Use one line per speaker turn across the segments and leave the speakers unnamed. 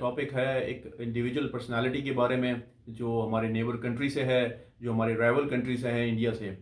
Topic है एक individual personality के बारे में जो हमारे नेबर कंट्री से है, जो हमारे राइवल कंट्री से है इंडिया से।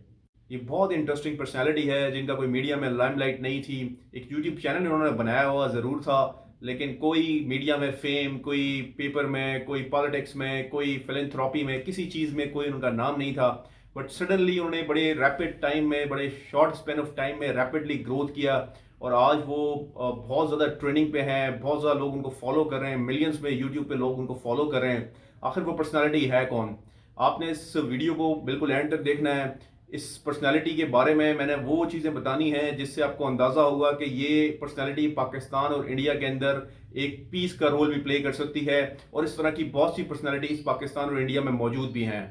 ये बहुत इंटरेस्टिंग पर्सनालिटी है जिनका कोई मीडिया में लाइमलाइट नहीं थी। एक यूट्यूब चैनल उन्होंने बनाया हुआ ज़रूर था, लेकिन कोई मीडिया में फेम, कोई पेपर में, कोई पॉलिटिक्स में, कोई फिलेंथ्रॉपी में, किसी चीज़ में कोई उनका नाम नहीं था। बट सडनली उन्होंने बड़े रैपिड टाइम में, बड़े शॉर्ट स्पेन ऑफ टाइम में रैपिडली ग्रोथ किया और आज वो बहुत ज़्यादा ट्रेंडिंग पे हैं। बहुत ज़्यादा लोग उनको फॉलो कर रहे हैं, मिलियंस में यूट्यूब पे लोग उनको फॉलो कर रहे हैं। आखिर वो पर्सनालिटी है कौन? आपने इस वीडियो को बिल्कुल एंड तक देखना है। इस पर्सनालिटी के बारे में मैंने वो चीज़ें बतानी है जिससे आपको अंदाज़ा होगा कि ये पर्सनालिटी पाकिस्तान और इंडिया के अंदर एक पीस का रोल भी प्ले कर सकती है, और इस तरह की बहुत सी पर्सनालिटीज़ पाकिस्तान और इंडिया में मौजूद भी हैं।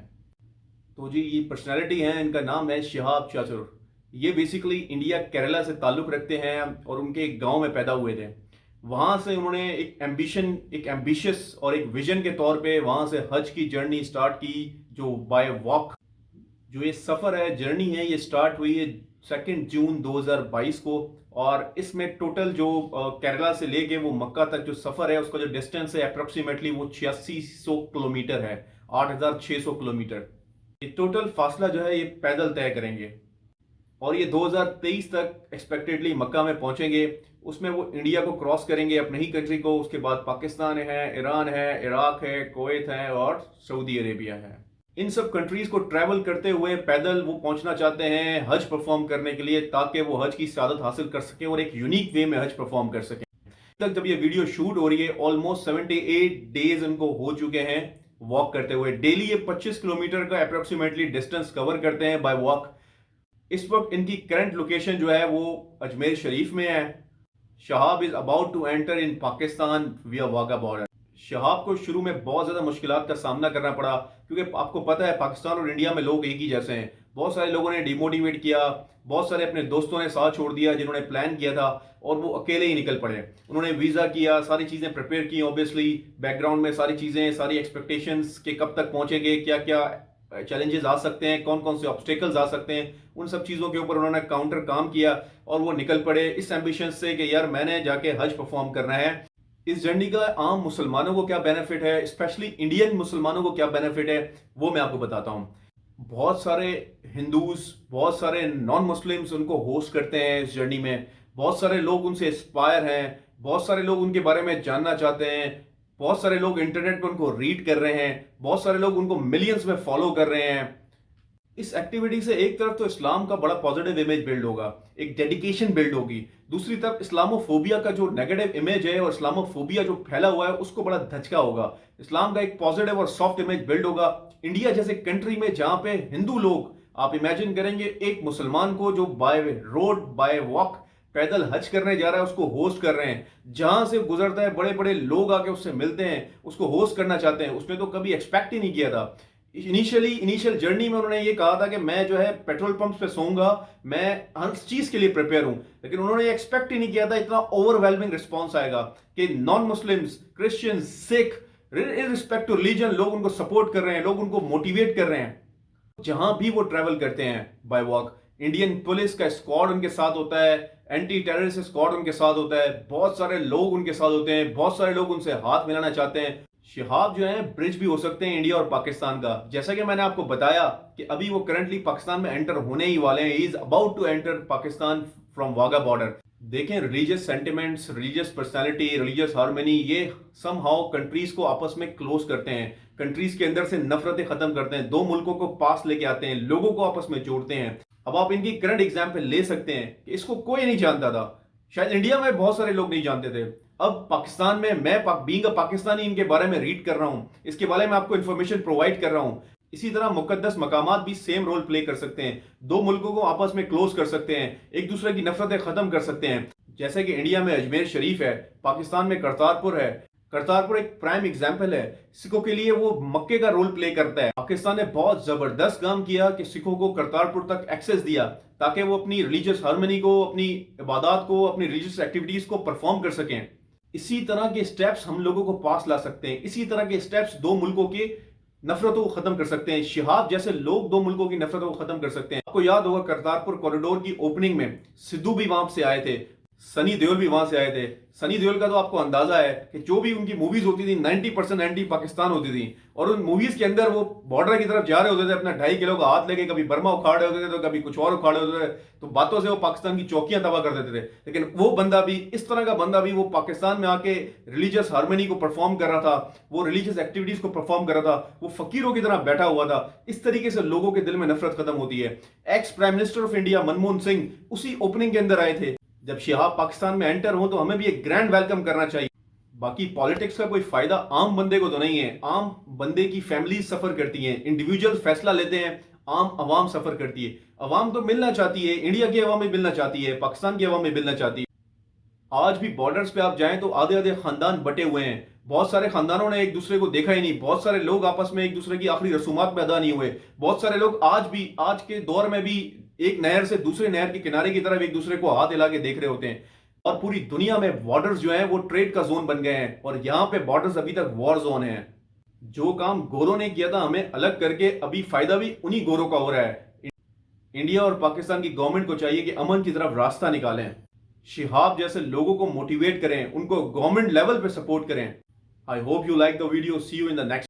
तो जी, ये पर्सनालिटी है, इनका नाम है शिहाब चाचुर। ये बेसिकली इंडिया केरला से ताल्लुक़ रखते हैं और उनके एक गांव में पैदा हुए थे। वहाँ से उन्होंने एक एम्बिशियस और एक विजन के तौर पे वहाँ से हज की जर्नी स्टार्ट की, जो बाय वॉक, जो ये सफ़र है, जर्नी है, ये स्टार्ट हुई है 2 जून 2022 को। और इसमें टोटल जो केरला से लेके वो मक्का तक जो सफ़र है, उसका जो डिस्टेंस है अप्रोक्सीमेटली वो 8600 किलोमीटर है, 8600 किलोमीटर। ये टोटल फासला जो है ये पैदल तय करेंगे और ये 2023 तक एक्सपेक्टेडली मक्का में पहुंचेंगे। उसमें वो इंडिया को क्रॉस करेंगे, अपने ही कंट्री को, उसके बाद पाकिस्तान है, ईरान है, इराक है, कुवैत है और सऊदी अरेबिया है। इन सब कंट्रीज को ट्रैवल करते हुए पैदल वो पहुंचना चाहते हैं हज परफॉर्म करने के लिए, ताकि वो हज की सआदत हासिल कर सकें और एक यूनिक वे में हज परफॉर्म कर सकें। तक जब ये वीडियो शूट हो रही है, ऑलमोस्ट 78 डेज इनको हो चुके हैं वॉक करते हुए। डेली ये 25 किलोमीटर का अप्रोक्सीमेटली डिस्टेंस कवर करते हैं बाय वॉक। इस वक्त इनकी करंट लोकेशन जो है वो अजमेर शरीफ में है। Shahab is about to enter in Pakistan via Wagah border. Shahab को शुरू में बहुत ज़्यादा मुश्किलात का सामना करना पड़ा, क्योंकि आपको पता है पाकिस्तान और इंडिया में लोग एक ही जैसे हैं। बहुत सारे लोगों ने डिमोटिवेट किया, बहुत सारे अपने दोस्तों ने साथ छोड़ दिया जिन्होंने प्लान किया था, और वो अकेले ही निकल पड़े। उन्होंने वीज़ा किया, सारी चीज़ें प्रिपेयर की, ऑब्वियसली बैकग्राउंड में सारी चीज़ें, सारी एक्सपेक्टेशंस के कब तक पहुंचेंगे, क्या क्या चैलेंजेस आ सकते हैं, कौन कौन से ऑब्स्टेकल्स आ सकते हैं, उन सब चीज़ों के ऊपर उन्होंने काउंटर काम किया और वो निकल पड़े इस एम्बिशन से कि यार मैंने जाके हज परफॉर्म करना है। इस जर्नी का आम मुसलमानों को क्या बेनिफिट है, स्पेशली इंडियन मुसलमानों को क्या बेनिफिट है, वो मैं आपको बताता हूँ। बहुत सारे हिंदूज, बहुत सारे नॉन मुस्लिम्स उनको होस्ट करते हैं इस जर्नी में। बहुत सारे लोग उनसे इंस्पायर हैं, बहुत सारे लोग उनके बारे में जानना चाहते हैं, बहुत सारे लोग इंटरनेट पर उनको रीड कर रहे हैं, बहुत सारे लोग उनको मिलियंस में फॉलो कर रहे हैं। इस एक्टिविटी से एक तरफ तो इस्लाम का बड़ा पॉजिटिव इमेज बिल्ड होगा, एक डेडिकेशन बिल्ड होगी। दूसरी तरफ इस्लामोफोबिया का जो नेगेटिव इमेज है और इस्लामोफोबिया जो फैला हुआ है उसको बड़ा धचका होगा। इस्लाम का एक पॉजिटिव और सॉफ्ट इमेज बिल्ड होगा। इंडिया जैसे कंट्री में जहां पे हिंदू लोग, आप इमेजिन करेंगे एक मुसलमान को जो बाय रोड, बाय वॉक पैदल हज करने जा रहा है, उसको होस्ट कर रहे हैं। जहां से गुजरता है बड़े बड़े लोग आके उससे मिलते हैं, उसको होस्ट करना चाहते हैं। उसने तो कभी एक्सपेक्ट ही नहीं किया था। इनिशियल जर्नी में उन्होंने ये कहा था कि मैं जो है पेट्रोल पंप पे सोऊंगा, मैं हर चीज के लिए प्रिपेयर हूं। लेकिन उन्होंने एक्सपेक्ट ही नहीं किया था इतना ओवरवेलमिंग रिस्पॉन्स आएगा कि non Muslims, Christian, Sikh, irrespective to religion, लोग उनको सपोर्ट कर रहे हैं, लोग उनको मोटिवेट कर रहे हैं। जहां भी वो ट्रेवल करते हैं बाय वॉक, इंडियन पुलिस का स्क्वाड उनके साथ होता है, एंटी टेररिस्ट स्क्वाड उनके साथ होता है, बहुत सारे लोग उनके साथ होते हैं, बहुत सारे लोग उनसे हाथ मिलाना चाहते हैं। शिहाब जो है ब्रिज भी हो सकते हैं इंडिया और पाकिस्तान का। जैसा कि मैंने आपको बताया कि अभी वो करंटली पाकिस्तान में एंटर होने ही वाले हैं। He is about to enter Pakistan from Wagah border. देखें, religious sentiments, religious personality, religious harmony, ये समहाउ कंट्रीज को आपस में क्लोज करते हैं, कंट्रीज के अंदर से नफरतें खत्म करते हैं, दो मुल्कों को पास लेके आते हैं, लोगों को आपस में जोड़ते हैं। अब आप इनकी करंट एग्जाम्पल ले सकते हैं कि इसको कोई नहीं जानता था, शायद इंडिया में बहुत सारे लोग नहीं जानते थे। अब पाकिस्तान में मैं बीइंग अ पाकिस्तानी इनके बारे में रीड कर रहा हूं, इसके बारे में आपको इंफॉर्मेशन प्रोवाइड कर रहा हूं। इसी तरह मुकद्दस मकामात भी सेम रोल प्ले कर सकते हैं, दो मुल्कों को आपस में क्लोज कर सकते हैं, एक दूसरे की नफरतें खत्म कर सकते हैं। जैसे कि इंडिया में अजमेर शरीफ है, पाकिस्तान में करतारपुर है। करतारपुर एक प्राइम एग्जाम्पल है, सिखों के लिए वो मक्के का रोल प्ले करता है। पाकिस्तान ने बहुत जबरदस्त काम किया कि सिखों को करतारपुर तक एक्सेस दिया, ताकि वो अपनी रिलीजियस हार्मनी को, अपनी इबादत को, अपनी रिलीजियस एक्टिविटीज को परफॉर्म कर सकें। इसी तरह के स्टेप्स हम लोगों को पास ला सकते हैं, इसी तरह के स्टेप्स दो मुल्कों की नफरतों को खत्म कर सकते हैं। शिहाब जैसे लोग दो मुल्कों की नफरतों को खत्म कर सकते हैं। आपको याद होगा करतारपुर कॉरिडोर की ओपनिंग में सिद्धू भी वहां से आए थे। सनी देओल भी वहां से आए थे। सनी देओल का तो आपको अंदाजा है कि जो भी उनकी मूवीज होती थी 90% एंटी पाकिस्तान होती थी, और उन मूवीज के अंदर वो बॉर्डर की तरफ जा रहे होते थे अपना 2.5 किलो का हाथ लेके, कभी बर्मा उखाड़ रहे होते थे तो कभी कुछ और उखाड़ रहे होते थे, तो बातों से वो पाकिस्तान की चौकियां तबाह कर देते थे। लेकिन वो बंदा भी, इस तरह का बंदा भी, वो पाकिस्तान में आके रिलीजियस हार्मनी को परफॉर्म कर रहा था, वो रिलीजियस एक्टिविटीज को परफॉर्म कर रहा था, वो फकीरों की तरह बैठा हुआ था। इस तरीके से लोगों के दिल में नफरत खत्म होती है। Ex prime minister of India Manmohan Singh उसी ओपनिंग के अंदर आए थे। जब शिहाब पाकिस्तान में एंटर हो तो हमें भी एक ग्रैंड वेलकम करना चाहिए। बाकी पॉलिटिक्स का कोई फायदा आम बंदे को तो नहीं है। आम बंदे की फैमिली सफर करती हैं, इंडिविजुअल फैसला लेते हैं, आम अवाम सफर करती है। अवाम तो मिलना चाहती है, इंडिया की अवाम में मिलना चाहती है, पाकिस्तान की अवाम में मिलना चाहती है। आज भी बॉर्डर्स पे आप जाएं तो आधे आधे खानदान बटे हुए हैं। बहुत सारे खानदानों ने एक दूसरे को देखा ही नहीं। बहुत सारे लोग आपस में एक दूसरे की आखिरी रसूमात में अदा नहीं हुए। बहुत सारे लोग आज भी, आज के दौर में भी, एक नहर से दूसरे नहर के किनारे की तरफ एक दूसरे को हाथ हिला के देख रहे होते हैं। और पूरी दुनिया में बॉर्डर्स जो हैं वो ट्रेड का जोन बन गए हैं, और यहां पे बॉर्डर्स अभी तक वॉर जोन है। जो काम गोरों ने किया था हमें अलग करके, अभी फायदा भी उन्हीं गोरों का हो रहा है। इंडिया और पाकिस्तान की गवर्नमेंट को चाहिए कि अमन की तरफ रास्ता निकालें, शिहाब जैसे लोगों को मोटिवेट करें, उनको गवर्नमेंट लेवल पे सपोर्ट करें। I hope you like the video. See you in the next.